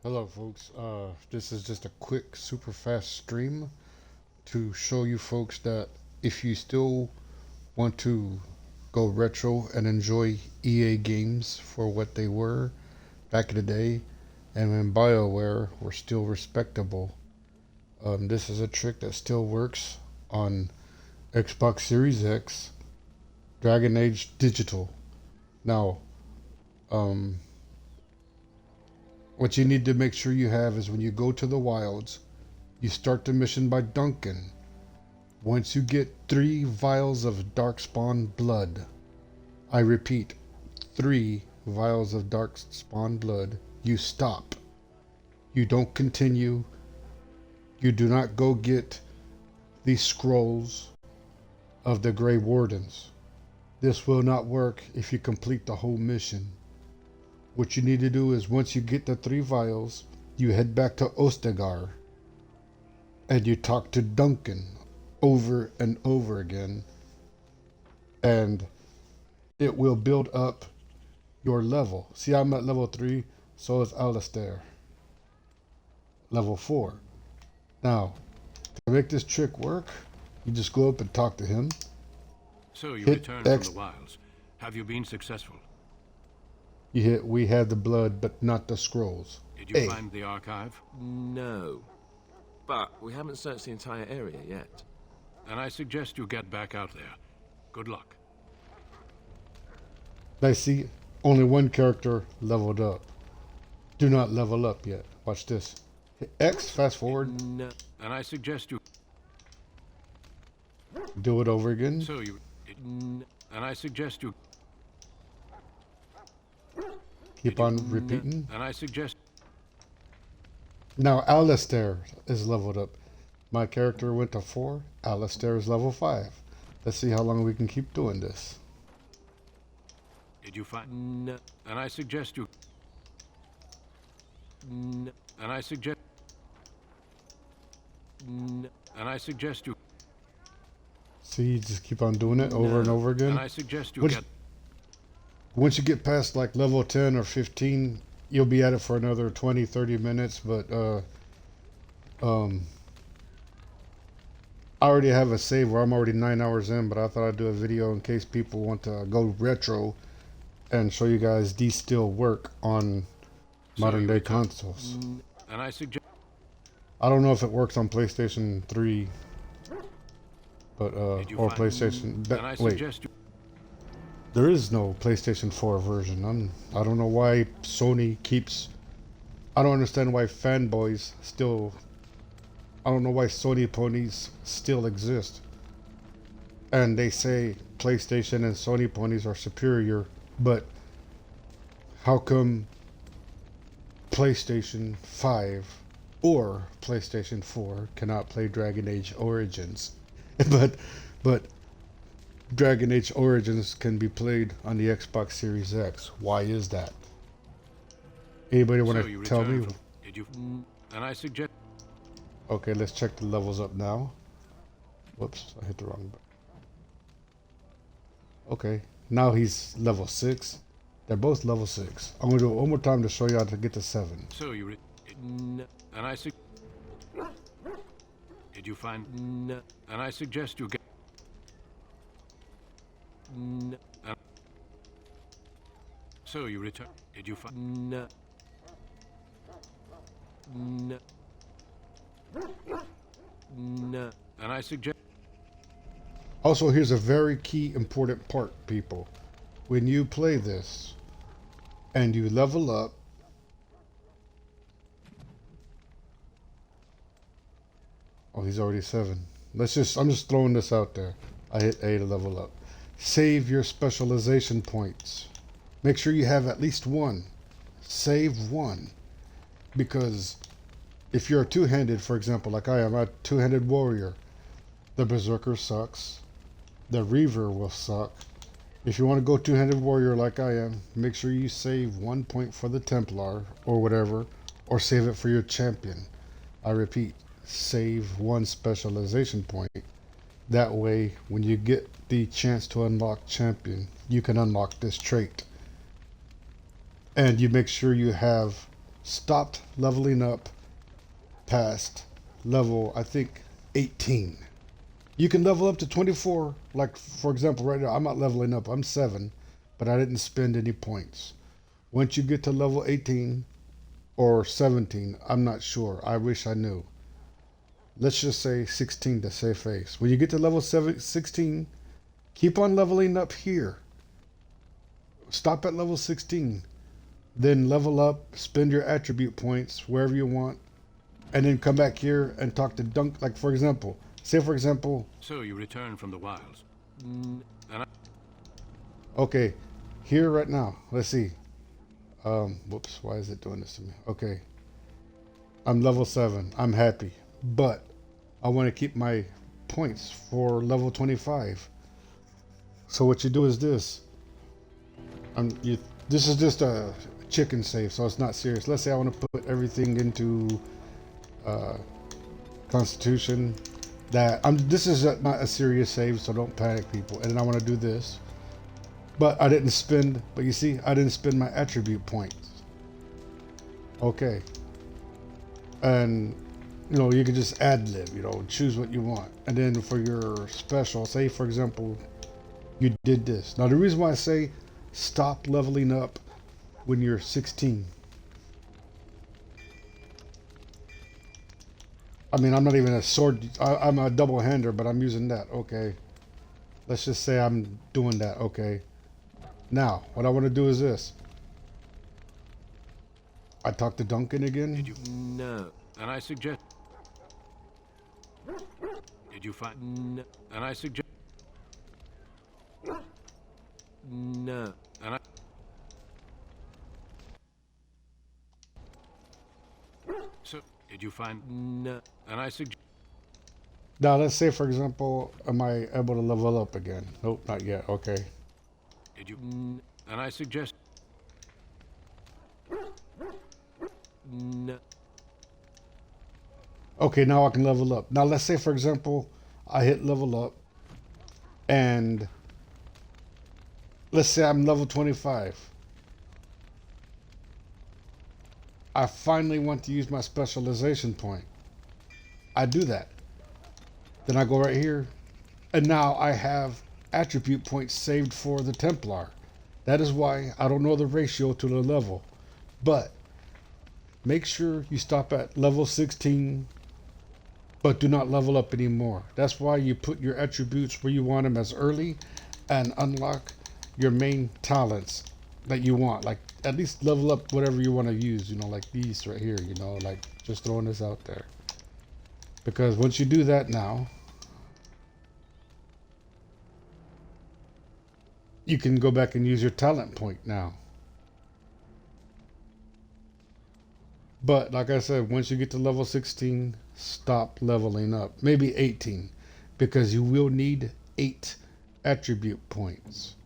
Hello folks, this is just a quick super fast stream to show you folks that if you still want to go retro and enjoy EA games for what they were back in the day and when BioWare were still respectable, this is a trick that still works on Xbox Series X, Dragon Age Digital. Now, what you need to make sure you have is when you go to the wilds, you start the mission by Duncan. Once you get 3 vials of darkspawn blood, I repeat, 3 vials of darkspawn blood, you stop. You don't continue. You do not go get the scrolls of the Grey Wardens. This will not work if you complete the whole mission. What you need to do is once you get the 3 vials, you head back to Ostagar and you talk to Duncan over and over again, and it will build up your level. See, I'm at level 3, so is Alistair. Level 4. Now, to make this trick work, you just go up and talk to him. So you returned from the wilds. Have you been successful? We had the blood, but not the scrolls. Did you find the archive? No. But we haven't searched the entire area yet. Then I suggest you get back out there. Good luck. I see only one character leveled up. Do not level up yet. Watch this. Hit X, fast forward. No. Then I suggest you do it over again. So you and I suggest you keep on repeating. And I suggest now Alistair is leveled up. My character went to 4. Alistair is level 5. Let's see how long we can keep doing this. Did you find? No. And I suggest you. No. And I suggest. No. And I suggest you. See, just keep on doing it over and over again. And I suggest you get. Once you get past like level 10 or 15, you'll be at it for another 20-30 minutes. But I already have a save where I'm already 9 hours in, but I thought I'd do a video in case people want to go retro and show you guys these still work on modern day consoles. And I suggest. I don't know if it works on PlayStation 3, but or PlayStation. Wait, there is no PlayStation 4 version. I don't know why Sony keeps. I don't understand why fanboys still. I don't know why Sony ponies still exist. And they say PlayStation and Sony ponies are superior, but how come PlayStation 5 or PlayStation 4 cannot play Dragon Age Origins? but Dragon Age Origins can be played on the Xbox Series X. Why is that? Anybody want to tell me? Did you? And I suggest. Okay, let's check the levels up now. Whoops, I hit the wrong button. Okay, now he's level 6. They're both level 6. I'm gonna do it one more time to show you how to get to 7. So you and I suggest. Did you find? No. And I suggest you get. No. So you return. Did you find? No. No. No. And I suggest. Also, here's a very key important part, people. When you play this and you level up, oh, he's already 7. I'm just throwing this out there. I hit A to level up. Save your specialization points. Make sure you have at least 1. Save 1. Because if you're a 2-handed, for example, like I am, I'm a 2-handed warrior, the Berserker sucks. The Reaver will suck. If you want to go 2-handed warrior like I am, make sure you save 1 point for the Templar or whatever, or save it for your champion. I repeat, save 1 specialization point That way, when you get the chance to unlock champion, you can unlock this trait. And you make sure you have stopped leveling up past level, I think, 18. You can level up to 24, like for example, right now, I'm not leveling up, I'm 7, but I didn't spend any points. Once you get to level 18 or 17, I'm not sure, I wish I knew. Let's just say 16 to save face. When you get to level 16, keep on leveling up here. Stop at level 16. Then level up, spend your attribute points wherever you want, and then come back here and talk to Dunk. Like for example, say for example. So you return from the wilds. And Okay, here right now. Let's see. Whoops. Why is it doing this to me? Okay. I'm level 7. I'm happy, but I want to keep my points for level 25. So what you do is this. This is just a chicken save, so it's not serious. Let's say I want to put everything into Constitution. This is not a serious save, so don't panic, people. And then I want to do this, but I didn't spend. But you see, I didn't spend my attribute points. Okay, and you can just ad lib. Choose what you want, and then for your special, say for example, you did this. Now the reason why I say stop leveling up when you're 16. I mean, I'm not even a sword. I'm a double-hander, but I'm using that. Okay. Let's just say I'm doing that. Okay. Now, what I want to do is this. I talk to Duncan again. Did you? No. I suggest. Did you find? No. And I suggest. No. And I. So, did you find? No. And I suggest. Now, let's say, for example, am I able to level up again? Nope, not yet. Okay. Did you? And I suggest. No. Okay, now I can level up. Now, let's say, for example, I hit level up, and let's say I'm level 25. I finally want to use my specialization point. I do that. Then I go right here, and now I have attribute points saved for the Templar. That is why I don't know the ratio to the level, but make sure you stop at level 16, but do not level up anymore. That's why you put your attributes where you want them as early, and unlock your main talents that you want. Like at least level up whatever you want to use, like these right here, like just throwing this out there. Because once you do that now, you can go back and use your talent point now. But like I said, once you get to level 16, stop leveling up. Maybe 18, because you will need 8 attribute points.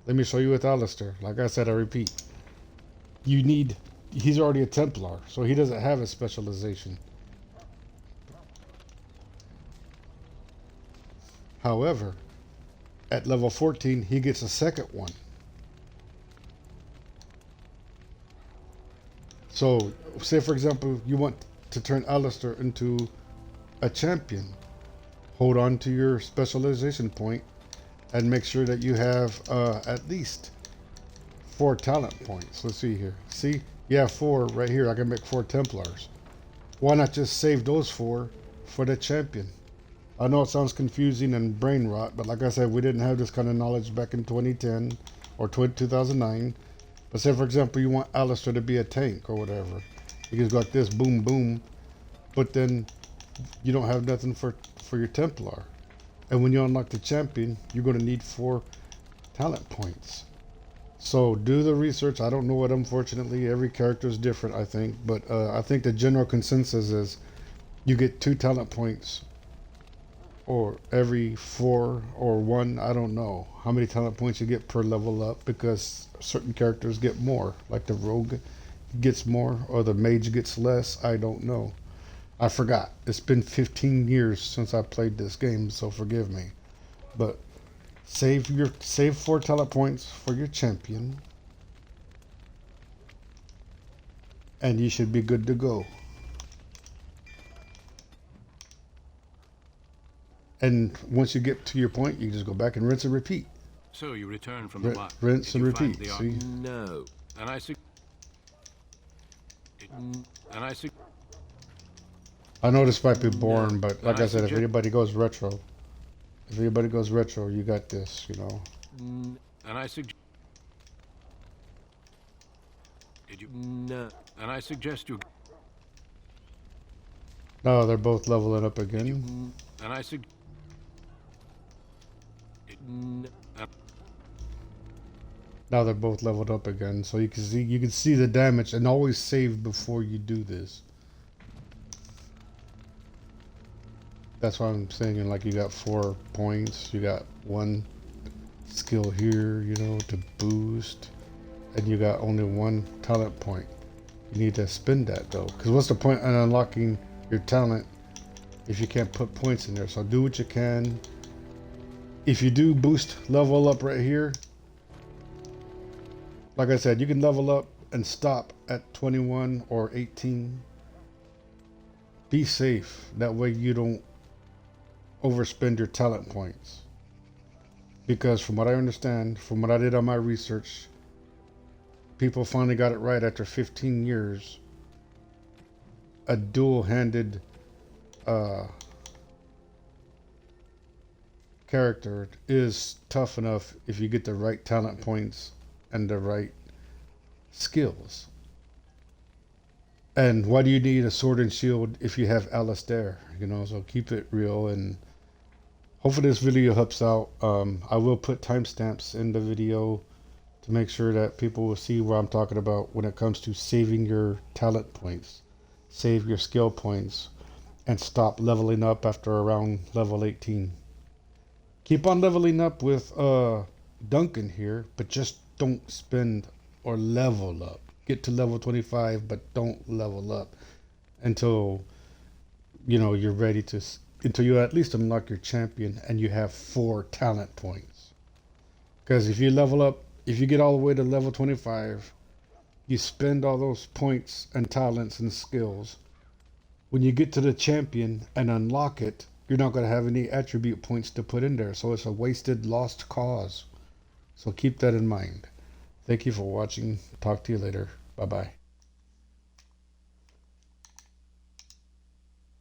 Let me show you with Alistair. Like I said, I repeat, he's already a Templar, so he doesn't have a specialization. However, at level 14, he gets a second one. So, say for example, you want to turn Alistair into a champion. Hold on to your specialization point and make sure that you have at least 4 talent points. Let's see here. See, you have 4 right here. I can make 4 Templars. Why not just save those 4 for the champion? I know it sounds confusing and brain rot, but like I said, we didn't have this kind of knowledge back in 2010 or 2009. But say, for example, you want Alistair to be a tank or whatever. You just go like this, boom, boom. But then you don't have nothing for your Templar. And when you unlock the champion, you're going to need 4 talent points. So do the research. I don't know it, unfortunately. Every character is different, I think. But I think the general consensus is you get 2 talent points, or every 4 or 1. I don't know how many talent points you get per level up, because certain characters get more, like the rogue gets more or the mage gets less. I don't know. I forgot. It's been 15 years since I played this game, so forgive me. But save 4 talent points for your champion, and you should be good to go. And once you get to your point, you just go back and rinse and repeat. So you return from the wild. Rinse Did and you find repeat. the See? No. And I see. And I see. I know this might be boring, No. but like I said, if anybody goes retro, you got this, you know. And I suggest. Did you? No. And I suggest you. No, they're both leveling up again. And I suggest. No. Now they're both leveled up again, so you can see the damage, and always save before you do this. That's why I'm saying, like, you got 4 points, you got 1 skill here, you know, to boost, and you got only 1 talent point. You need to spend that though, because what's the point in unlocking your talent if you can't put points in there? So do what you can. If you do boost level up right here, like I said, you can level up and stop at 21 or 18. Be safe. That way you don't overspend your talent points. Because from what I understand, from what I did on my research, people finally got it right after 15 years. A dual-handed character is tough enough if you get the right talent points and the right skills. And why do you need a sword and shield if you have Alistair? You know, so keep it real, and hopefully this video helps out. I will put timestamps in the video to make sure that people will see what I'm talking about when it comes to saving your talent points, save your skill points, and stop leveling up after around level 18. Keep on leveling up with Duncan here, but just don't spend or level up. Get to level 25, but don't level up until you're ready to, until you at least unlock your champion and you have 4 talent points. Because if you level up, if you get all the way to level 25, you spend all those points and talents and skills. When you get to the champion and unlock it, you're not going to have any attribute points to put in there. So it's a wasted, lost cause. So keep that in mind. Thank you for watching. Talk to you later. Bye-bye.